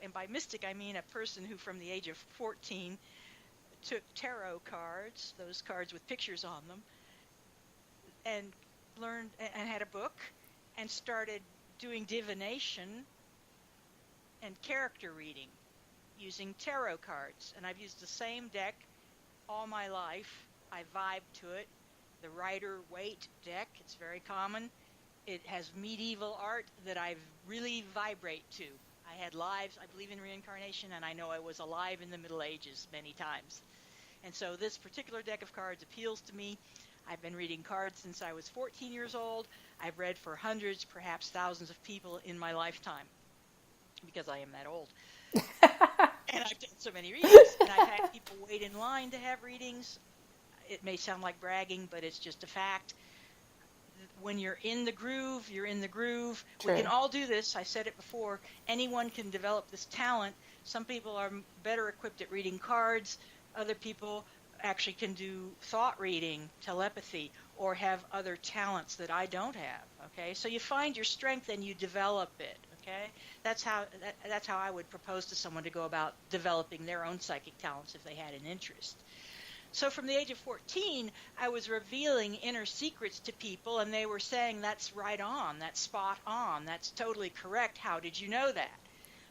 and by mystic I mean a person who from the age of 14 took tarot cards, those cards with pictures on them, and learned and had a book and started doing divination and character reading using tarot cards. And I've used the same deck all my life. I vibe to it. The Rider-Waite deck, it's very common. It has medieval art that I really vibrate to. I had lives, I believe in reincarnation, and I know I was alive in the Middle Ages many times. And so this particular deck of cards appeals to me. I've been reading cards since I was 14 years old. I've read for hundreds, perhaps thousands of people in my lifetime, because I am that old. And I've done so many readings, and I've had people wait in line to have readings. It may sound like bragging, but it's just a fact. When you're in the groove, you're in the groove. True. We can all do this. I said it before. Anyone can develop this talent. Some people are better equipped at reading cards. Other people actually can do thought reading, telepathy, or have other talents that I don't have. Okay, so you find your strength and you develop it. Okay, that's how I would propose to someone to go about developing their own psychic talents if they had an interest. So from the age of 14, I was revealing inner secrets to people, and they were saying, that's right on, that's spot on, that's totally correct. How did you know that?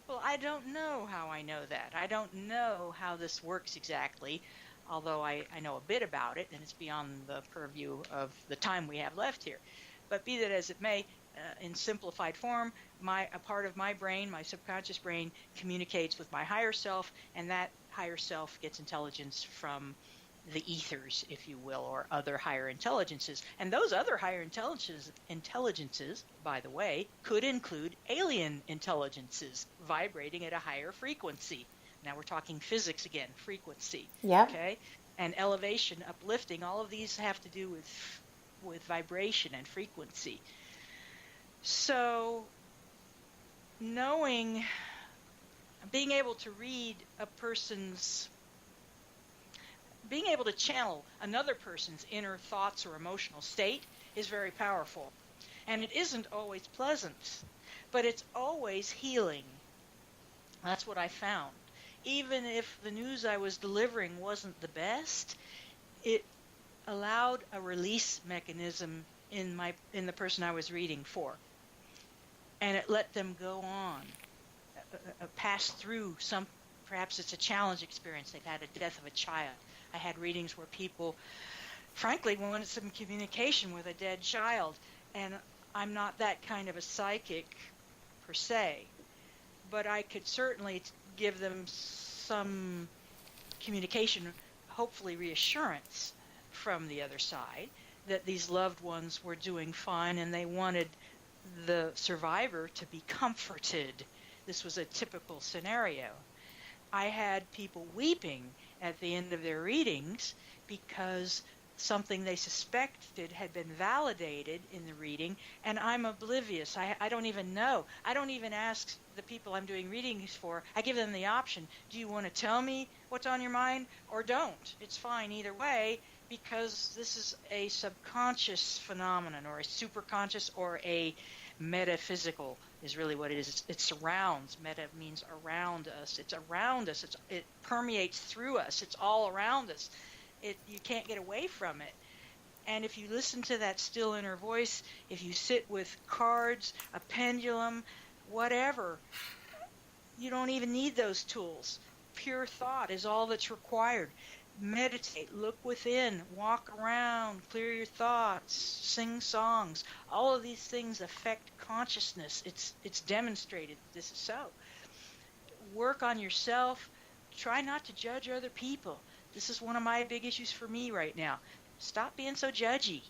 Well, I don't know how I know that. I don't know how this works exactly, although I know a bit about it, and it's beyond the purview of the time we have left here. But be that as it may, in simplified form, a part of my brain, my subconscious brain, communicates with my higher self, and that higher self gets intelligence from the ethers, if you will, or other higher intelligences. And those other higher intelligences, by the way, could include alien intelligences vibrating at a higher frequency. Now we're talking physics again, frequency. Yeah. Okay? And elevation, uplifting, all of these have to do with vibration and frequency. So being able to read being able to channel another person's inner thoughts or emotional state is very powerful. And it isn't always pleasant, but it's always healing. That's what I found. Even if the news I was delivering wasn't the best, it allowed a release mechanism in the person I was reading for. And it let them go on, pass through perhaps it's a challenge experience. They've had a death of a child. I had readings where people, frankly, wanted some communication with a dead child. And I'm not that kind of a psychic per se, but I could certainly give them some communication, hopefully reassurance from the other side that these loved ones were doing fine and they wanted the survivor to be comforted. This was a typical scenario. I had people weeping at the end of their readings because something they suspected had been validated in the reading, and I'm oblivious. I don't even know. I don't even ask the people I'm doing readings for. I give them the option. Do you want to tell me what's on your mind or don't? It's fine either way, because this is a subconscious phenomenon or a superconscious or a metaphysical is really what it is. It surrounds. Meta means around us. It's around us. It permeates through us. It's all around us. You can't get away from it. And if you listen to that still inner voice, if you sit with cards, a pendulum, whatever, you don't even need those tools. Pure thought is all that's required. Meditate, look within, walk around, clear your thoughts, sing songs. All of these things affect consciousness. It's demonstrated this is so. Work on yourself. Try not to judge other people. This is one of my big issues for me right now. Stop being so judgy.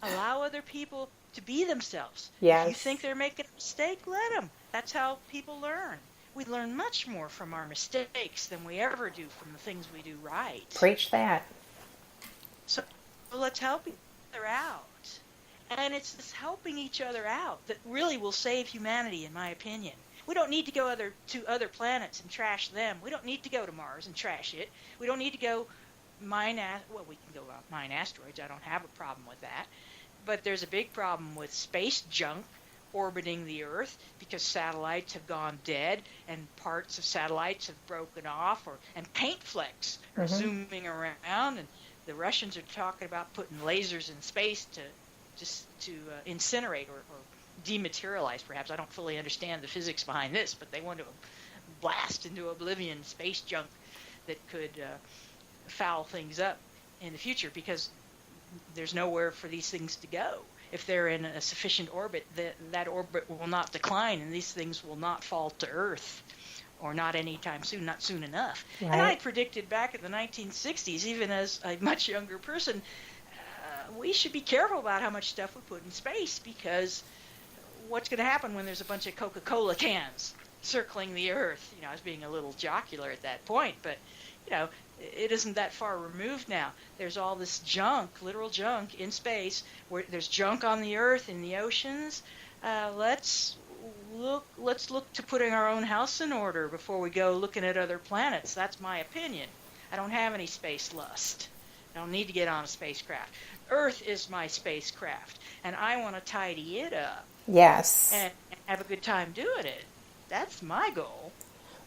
Allow other people to be themselves. Yes. If you think they're making a mistake, let them. That's how people learn. We learn much more from our mistakes than we ever do from the things we do right. Preach that. So let's help each other out. And it's this helping each other out that really will save humanity, in my opinion. We don't need to go to other planets and trash them. We don't need to go to Mars and trash it. We don't need to go we can go mine asteroids. I don't have a problem with that. But there's a big problem with space junk, orbiting the Earth because satellites have gone dead and parts of satellites have broken off, and paint flecks are zooming around, and the Russians are talking about putting lasers in space to incinerate or dematerialize, perhaps. I don't fully understand the physics behind this, but they want to blast into oblivion space junk that could foul things up in the future, because there's nowhere for these things to go. If they're in a sufficient orbit, that orbit will not decline, and these things will not fall to Earth, or not anytime soon, not soon enough. Right. And I predicted back in the 1960s, even as a much younger person, we should be careful about how much stuff we put in space, because what's going to happen when there's a bunch of Coca-Cola cans circling the Earth? I was being a little jocular at that point, but, it isn't that far removed now. There's all this junk, literal junk in space, where there's junk on the Earth, in the oceans. Let's look to putting our own house in order before we go looking at other planets. That's my opinion. I don't have any space lust. I don't need to get on a spacecraft. Earth is my spacecraft, and I want to tidy it up. Yes. And have a good time doing it. That's my goal.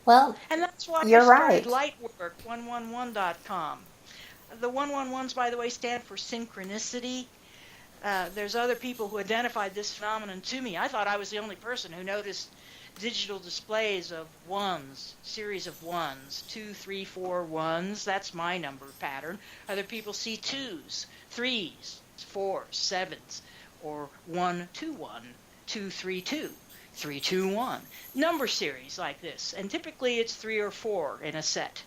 Well, and that's why you're I started right. LightWork111.com. The 111s, by the way, stand for synchronicity. There's other people who identified this phenomenon to me. I thought I was the only person who noticed digital displays of ones, series of ones, 2, 3, 4 ones. That's my number pattern. Other people see 2s, 3s, 4s, 7s, or 1, 2, 1, 2, 3, 2. 3, 2, 1. Number series like this. And typically it's 3 or 4 in a set.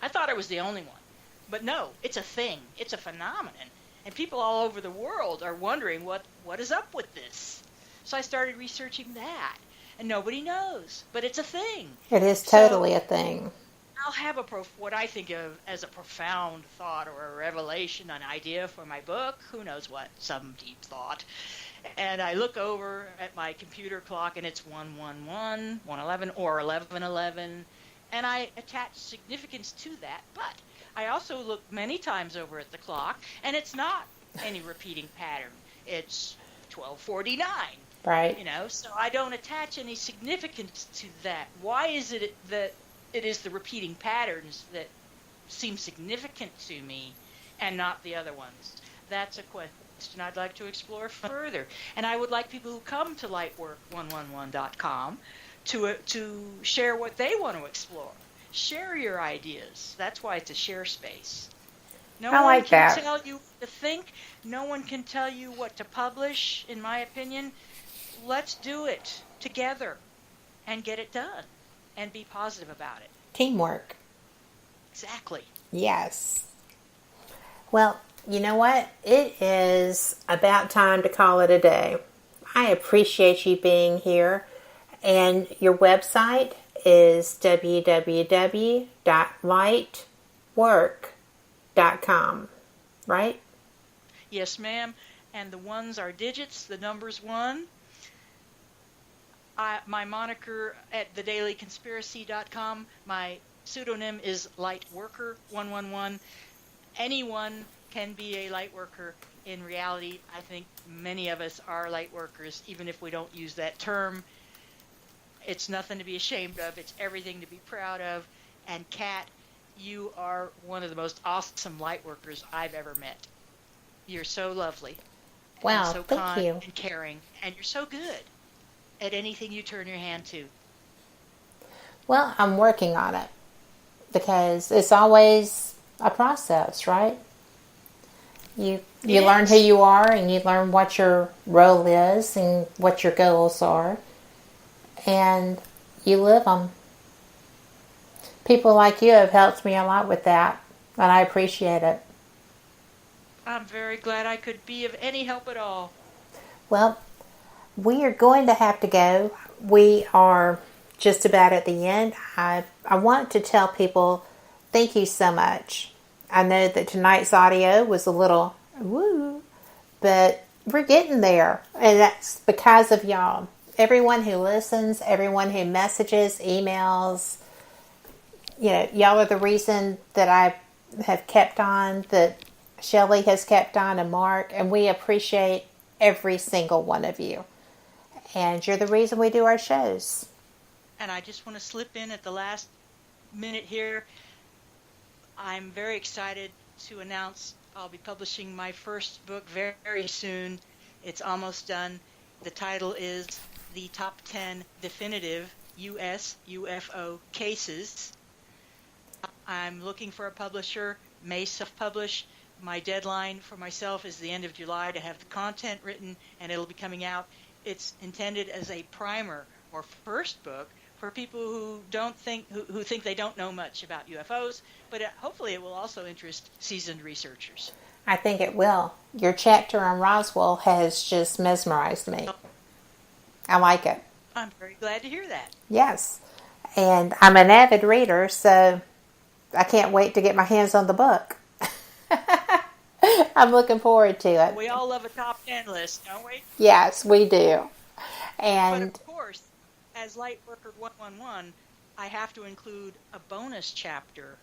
I thought I was the only one. But no, it's a thing. It's a phenomenon. And people all over the world are wondering what is up with this. So I started researching that. And nobody knows. But it's a thing. It is totally a thing. I'll have what I think of as a profound thought or a revelation, an idea for my book. Who knows what? Some deep thought. And I look over at my computer clock, and it's 111, 111, or 1111, and I attach significance to that. But I also look many times over at the clock, and it's not any repeating pattern. It's 12:49. Right. So I don't attach any significance to that. Why is it that it is the repeating patterns that seem significant to me and not the other ones? That's a question I'd like to explore further. And I would like people who come to LightWork111.com to share what they want to explore. Share your ideas. That's why it's a share space. No one can tell you what to think. No one can tell you what to publish, in my opinion. Let's do it together and get it done and be positive about it. Teamwork. Exactly. Yes. Well, you know what? It is about time to call it a day. I appreciate you being here. And your website is www.lightwork.com, right? Yes, ma'am. And the ones are digits, the numbers 1. My moniker at thedailyconspiracy.com, my pseudonym is LightWorker111. Anyone can be a light worker. In reality, I think many of us are light workers, even if we don't use that term. It's nothing to be ashamed of. It's everything to be proud of. And Kat, you are one of the most awesome light workers I've ever met. You're so lovely. Wow, and so thank kind you. And caring. And you're so good at anything you turn your hand to. Well, I'm working on it because it's always a process, right? You learn who you are, and you learn what your role is and what your goals are, and you live them. People like you have helped me a lot with that, and I appreciate it. I'm very glad I could be of any help at all. Well, we are going to have to go. We are just about at the end. I want to tell people thank you so much. I know that tonight's audio was a little woo, but we're getting there. And that's because of y'all. Everyone who listens, everyone who messages, emails, y'all are the reason that I have kept on, that Shelley has kept on, and Mark, and we appreciate every single one of you. And you're the reason we do our shows. And I just want to slip in at the last minute here. I'm very excited to announce I'll be publishing my first book very, very soon. It's almost done. The title is The Top 10 Definitive U.S. UFO Cases. I'm looking for a publisher, may self-publish. My deadline for myself is the end of July to have the content written, and it'll be coming out. It's intended as a primer or first book for people who think they don't know much about UFOs, but hopefully it will also interest seasoned researchers. I think it will. Your chapter on Roswell has just mesmerized me. I like it. I'm very glad to hear that. Yes. And I'm an avid reader, so I can't wait to get my hands on the book. I'm looking forward to it. We all love a top 10 list, don't we? Yes, we do. And but of course, as Lightworker 111, I have to include a bonus chapter.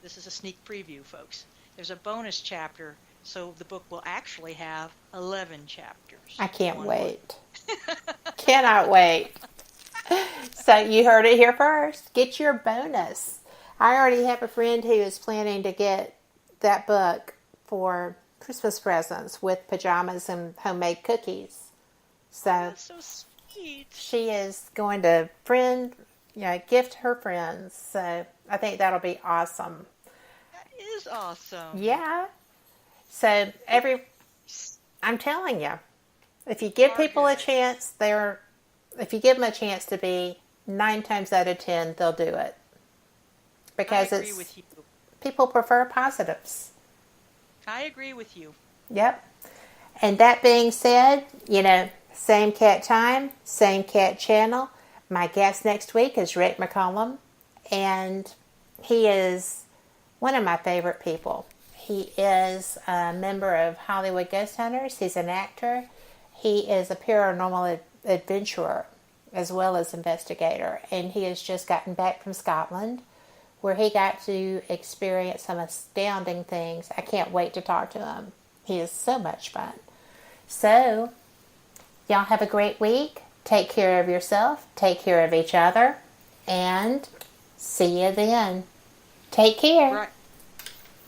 This is a sneak preview, folks. There's a bonus chapter, so the book will actually have 11 chapters. I can't wait. Cannot wait. So you heard it here first. Get your bonus. I already have a friend who is planning to get that book for Christmas presents with pajamas and homemade cookies. So that's so sweet. She is going to gift her friends. So I think that'll be awesome. That is awesome. Yeah. So I'm telling you, if you give people a chance, if you give them a chance to be 9 times out of 10, they'll do it. Because I agree with you. People prefer positives. I agree with you. Yep. And that being said, same cat time, same cat channel. My guest next week is Rick McCollum, and he is one of my favorite people. He is a member of Hollywood Ghost Hunters. He's an actor. He is a paranormal adventurer as well as investigator, and he has just gotten back from Scotland, where he got to experience some astounding things. I can't wait to talk to him. He is so much fun. So, y'all have a great week. Take care of yourself. Take care of each other. And see you then. Take care. Right.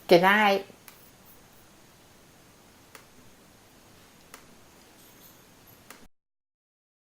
Good night.